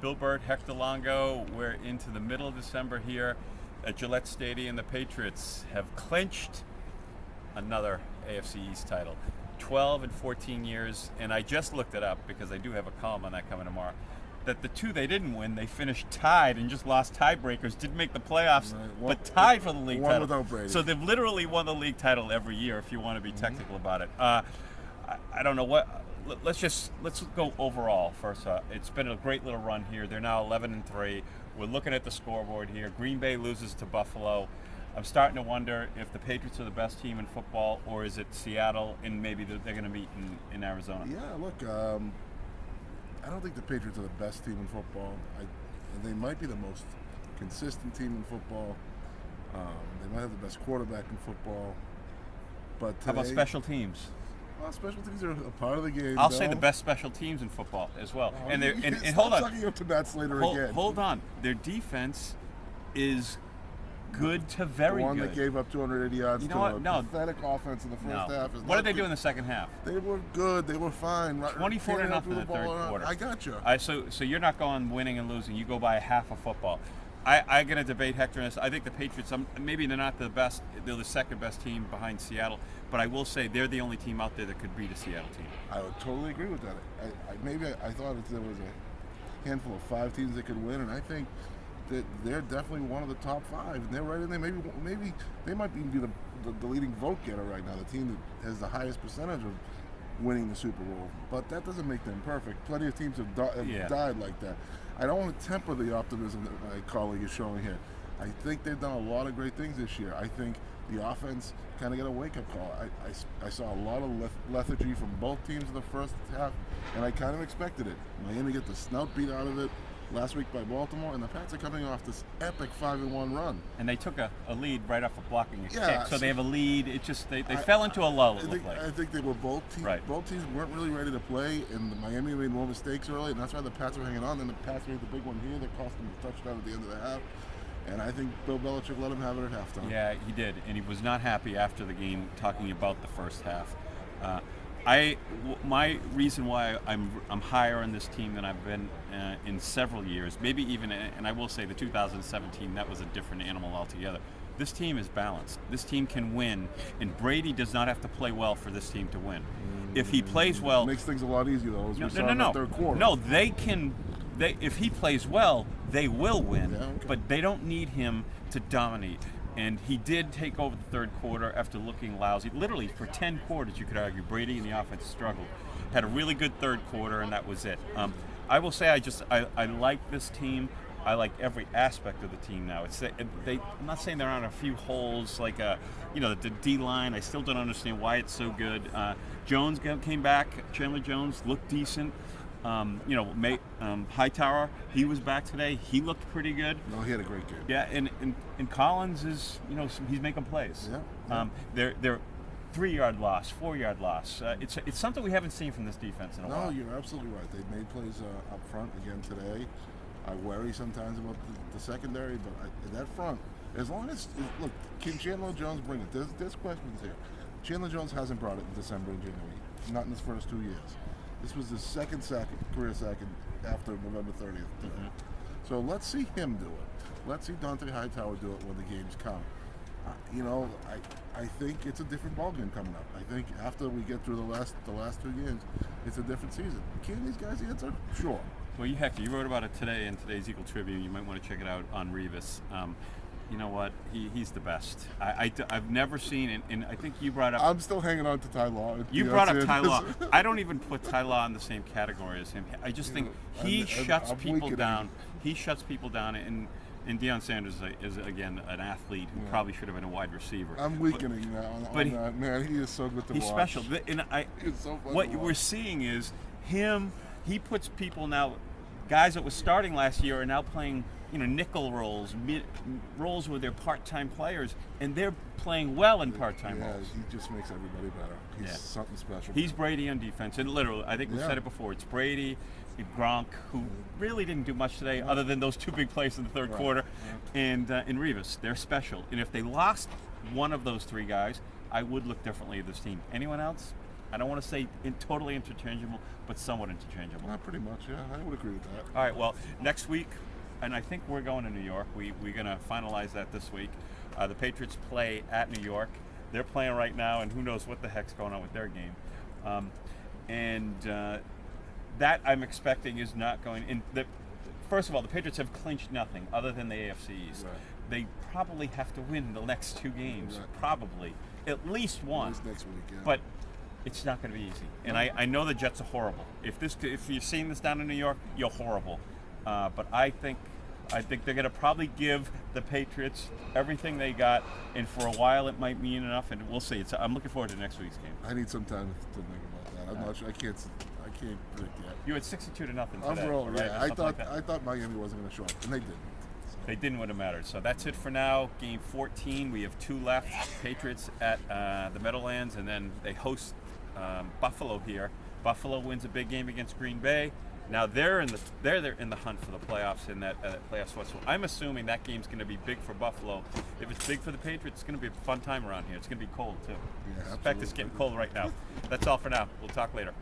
Bill Burt, Hector Longo. We're into the middle of December here at Gillette Stadium. The Patriots have clinched another AFC East title. 12 and 14 years, and I just looked it up because I do have a column on that coming tomorrow, that the two they didn't win, they finished tied and just lost tiebreakers, didn't make the playoffs, but tied for the league title. Without Brady. So they've literally won the league title every year, if you want to be technical about it. I don't know what. Let's go overall first. It's been a great little run here. They're now 11-3. We're looking at the scoreboard here. Green Bay loses to Buffalo. I'm starting to wonder if the Patriots are the best team in football, or is it Seattle, and maybe they're going to meet in Arizona. Yeah, look, I don't think the Patriots are the best team in football. They might be the most consistent team in football. They might have the best quarterback in football. But today, how about special teams? Well, special teams are a part of the game. I'll say the best special teams in football as well. Oh, and hold on. Sucking up to Matt Slater again. Hold on. Their defense is good to very good. The one that gave up 280 yards to a pathetic offense in the first half. What did they do in the second half? They were good. They were fine. 24-0 in the third quarter. I got you. So you're not going winning and losing. You go by a half of football. I'm going to debate Hector on this. I think the Patriots, maybe they're not the best. They're the second best team behind Seattle. But I will say they're the only team out there that could beat a Seattle team. I would totally agree with that. I thought there was a handful of 5 teams that could win, and I think that they're definitely one of the top 5, and they're right in there. Maybe they might even be the leading vote getter right now, the team that has the highest percentage of winning the Super Bowl. But that doesn't make them perfect. Plenty of teams have died like that. I don't want to temper the optimism that my colleague is showing here. I think they've done a lot of great things this year. I think the offense kind of got a wake-up call. I saw a lot of lethargy from both teams in the first half, and I kind of expected it. Miami get the snout beat out of it last week by Baltimore, and the Pats are coming off this epic 5-1 run. And they took a lead right off of blocking a kick, so they have a lead. It just they fell into a lull. I think they were both teams. Right. Both teams weren't really ready to play, and Miami made more mistakes early, and that's why the Pats were hanging on. Then the Pats made the big one here that cost them the touchdown at the end of the half. And I think Bill Belichick let him have it at halftime. Yeah, he did, and he was not happy after the game, talking about the first half. My reason why I'm higher on this team than I've been in several years, maybe even, and I will say the 2017, that was a different animal altogether. This team is balanced. This team can win, and Brady does not have to play well for this team to win. If he plays well, it makes things a lot easier though. No. Third quarter. No, they can. If he plays well, they will win. Yeah, okay. But they don't need him to dominate. And he did take over the third quarter after looking lousy. Literally, for 10 quarters, you could argue, Brady and the offense struggled. Had a really good third quarter, and that was it. I will say I like this team. I like every aspect of the team now. I'm not saying there aren't a few holes, like the D-line. I still don't understand why it's so good. Jones came back. Chandler Jones looked decent. Hightower, he was back today. He looked pretty good. No, he had a great game. Yeah, and Collins is, he's making plays. Yeah. They're 3-yard loss, 4-yard loss. It's something we haven't seen from this defense in a while. No, you're absolutely right. They've made plays up front again today. I worry sometimes about the secondary, but that front, as long as look, can Chandler Jones bring it? There's questions here. Chandler Jones hasn't brought it in December and January, not in his first 2 years. This was his second career sack after November 30th. Mm-hmm. So let's see him do it. Let's see Dante Hightower do it when the games come. I think it's a different ballgame coming up. I think after we get through the last 2 games, it's a different season. Can these guys answer? Sure. Well, you wrote about it today in today's Eagle Tribune. You might want to check it out on Revis. You know what? He's the best. I've never seen, and I think you brought up. I'm still hanging on to Ty Law. You brought up Ty Law. I don't even put Ty Law in the same category as him. I just think he shuts people down. He shuts people down, and Deion Sanders is again an athlete who probably should have been a wide receiver. I'm weakening now on that. Man, he is so good to watch. He's special. And it's so fun what we're seeing is him. He puts people now, guys that were starting last year are now playing, nickel roles, roles where they're part-time players, and they're playing well in part-time roles. He just makes everybody better. He's something special. He's Brady on defense, and literally, I think we said it before. It's Brady, Gronk, who really didn't do much today, other than those 2 big plays in the third quarter, and Revis. They're special, and if they lost one of those 3 guys, I would look differently at this team. Anyone else? I don't want to say totally interchangeable, but somewhat interchangeable. Pretty much, yeah. I would agree with that. All right, well, next week, and I think we're going to New York. We're going to finalize that this week. The Patriots play at New York. They're playing right now, and who knows what the heck's going on with their game. That I'm expecting is not going in. First of all, the Patriots have clinched nothing other than the AFC East. Right. They probably have to win the next 2 games, Right. probably. At least one. At least next week, yeah. But it's not going to be easy. And I know the Jets are horrible. If you've seen this down in New York, you're horrible. But I think they're going to probably give the Patriots everything they got, and for a while it might mean enough, and we'll see. I'm looking forward to next week's game. I need some time to think about that. I'm not sure. I can't predict yet. You had 62-0 today. Overall, right? yeah. I thought Miami wasn't going to show up, and they didn't. So. They didn't when it mattered. So that's it for now. Game 14. We have 2 left. Patriots at the Meadowlands, and then they host Buffalo here. Buffalo wins a big game against Green Bay. Now they're in the hunt for the playoffs in that playoff spot. So I'm assuming that game's going to be big for Buffalo. If it's big for the Patriots, it's going to be a fun time around here. It's going to be cold too. Yeah, In fact, it's getting cold right now. That's all for now. We'll talk later.